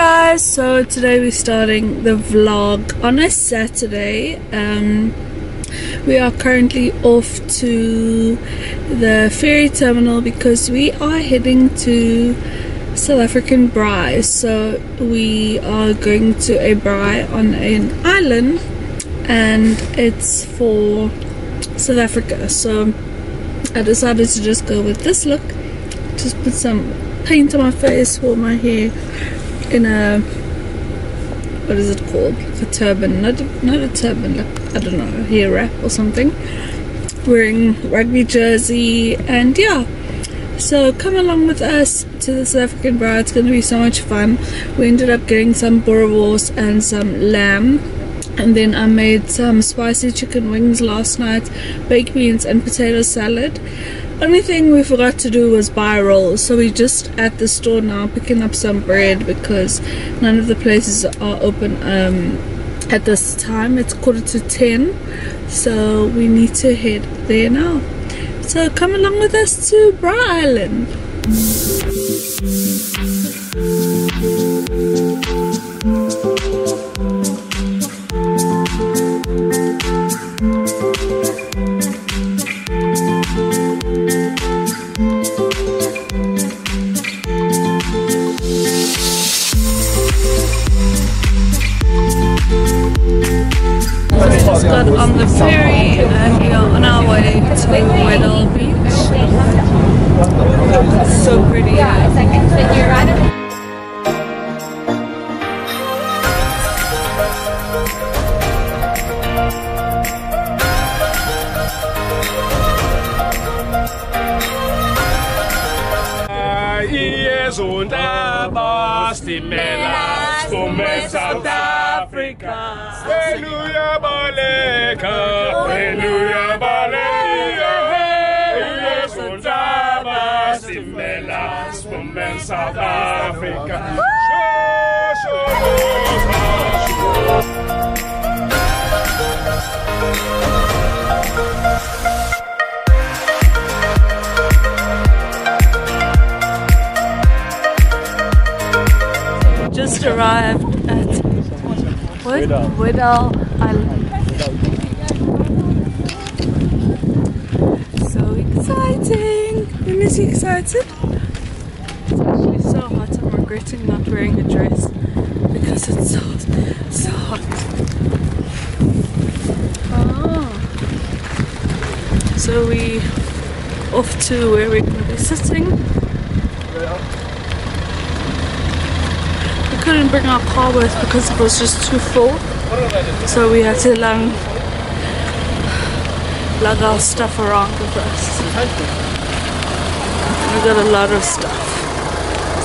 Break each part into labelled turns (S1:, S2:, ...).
S1: guys, so today we're starting the vlog on a Saturday. We are currently off to the ferry terminal because we are heading to South African Braai. So we are going to a Braai on an island and it's for South Africa. So I decided to just go with this look, just put some paint on my face, for my hair in a, what is it called, a turban, not a turban, like, I don't know, a hair wrap or something, wearing rugby jersey, and yeah, so come along with us to the South African Braai. It's going to be so much fun. We ended up getting some boerewors and some lamb, and then I made some spicy chicken wings last night, baked beans and potato salad. Only thing we forgot to do was buy rolls, so we're just at the store now picking up some bread because none of the places are open at this time. It's 10:15, so we need to head there now. So come along with us to Braai Island. Just got on the ferry and we are on our way to Opal beach. It's so pretty.
S2: South Africa. Hallelujah, baleka. Hallelujah, baleka. South Africa.
S1: Just arrived at Opal Island. So exciting! When is he excited? It's actually so hot. I'm regretting not wearing a dress because it's so hot. Oh. So we off to where we're going to be sitting. Couldn't bring our car with because it was just too full, so we had to lug our stuff around with us. We got a lot of stuff,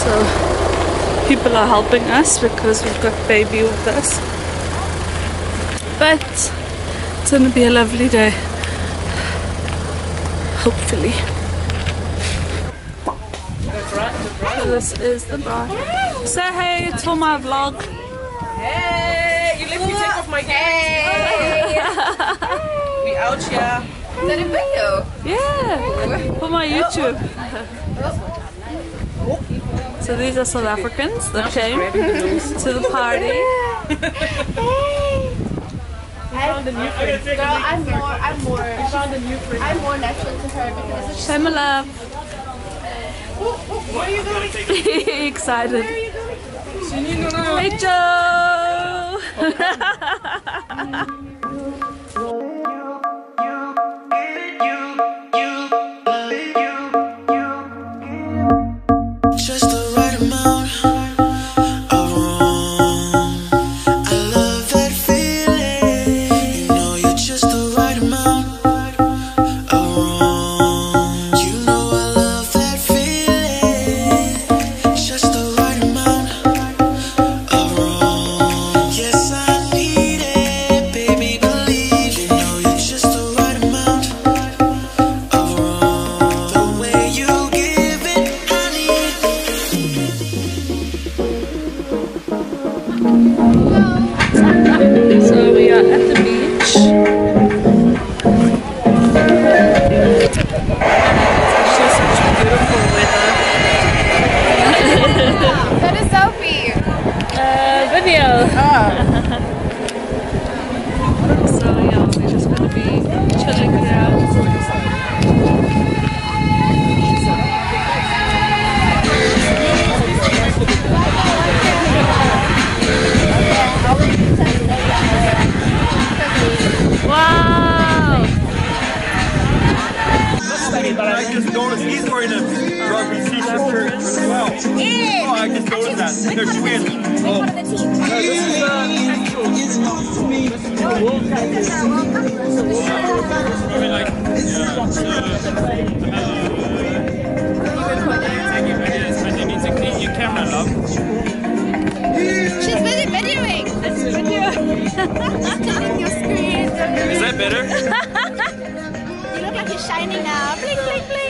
S1: so people are helping us because we've got baby with us, but it's gonna be a lovely day, hopefully. So this is the bar. Say hey, it's for my vlog.
S3: Hey, you let me take off my hey. We out here. Is that a video?
S1: Yeah, for my YouTube. So these are South Africans that came to the party.
S3: Found a new friend. Girl, I'm more natural to her because it's
S1: Hey, my love.
S3: Where are you going?
S1: Excited.
S3: Where are you going?
S1: Hey, Joe.
S4: Just the right amount of wrong. I love that feeling. You know you're just the right amount of wrong. You know I love that feeling. Just the right amount of wrong. Yes, I need it, baby.
S2: I just noticed he's wearing a rugby t-shirt shirt as well. Oh, I just noticed that. They're twins. Oh. No, this is I mean, like, taking videos, but you need to clean your camera, love.
S5: She's busy videoing. That's video. Cleaning your screen.
S2: Is that better?
S5: You look like you're shining now. Blink, blink, blink.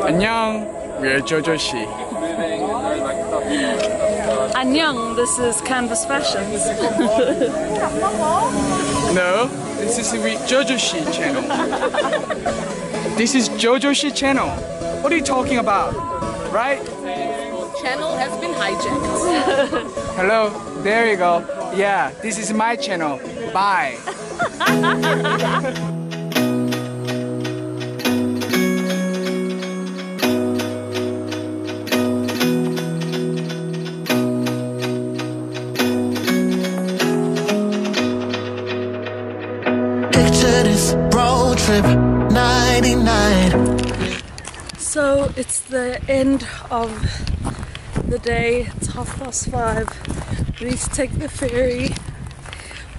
S6: Annyeong, we're JoJoShi.
S1: Annyeong, this is Canvas Fashions.
S6: No, this is the JoJoShi channel. This is JoJoShi channel. What are you talking about? Right?
S3: Channel has been hijacked.
S6: Hello, there you go. Yeah, this is my channel. Bye.
S4: trip 99.
S1: So it's the end of the day. It's 5:30. We need to take the ferry.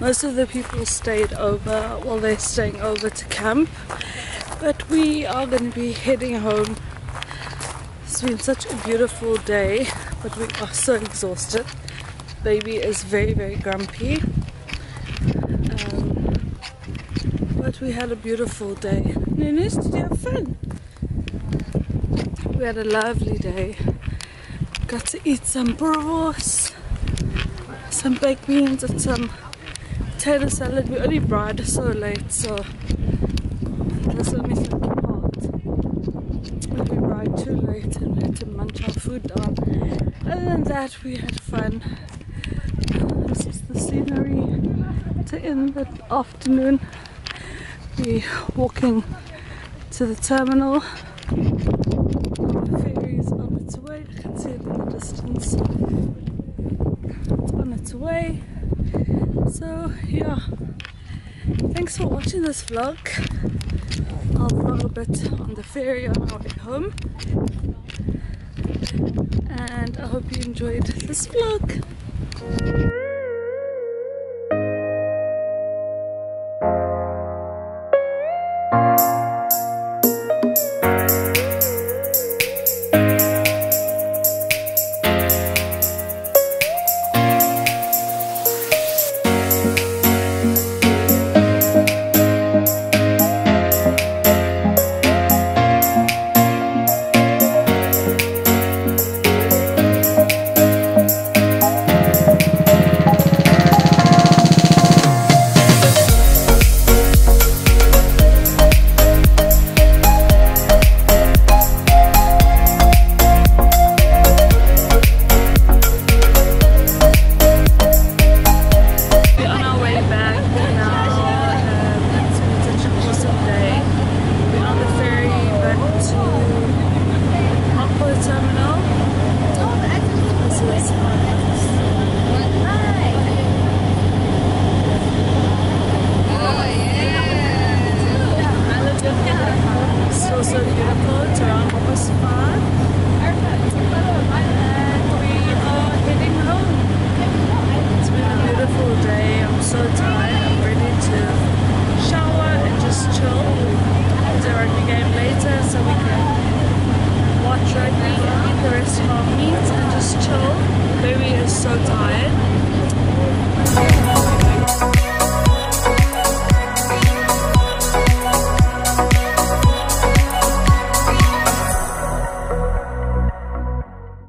S1: Most of the people stayed over, well, they're staying over to camp, but we are going to be heading home. It's been such a beautiful day, but we are so exhausted. Baby is very, very grumpy. But we had a beautiful day. Nenes, did you have fun? We had a lovely day. Got to eat some bros, some baked beans and some potato salad. We only bride so late, so that's only lucky part. We bride too late and had to munch our food down. Other than that, we had fun. This is the scenery to end the afternoon. We're walking to the terminal. The ferry is on its way. You can see it in the distance. It's on its way. So yeah, thanks for watching this vlog. I'll vlog a bit on the ferry on our way home. And I hope you enjoyed this vlog. So beautiful, it's around almost 5 and we are heading home. It's been a beautiful day. I'm so tired. I'm ready to shower and just chill. There's a rugby game later so we can watch rugby and eat the rest of our meat and just chill. Baby is so tired.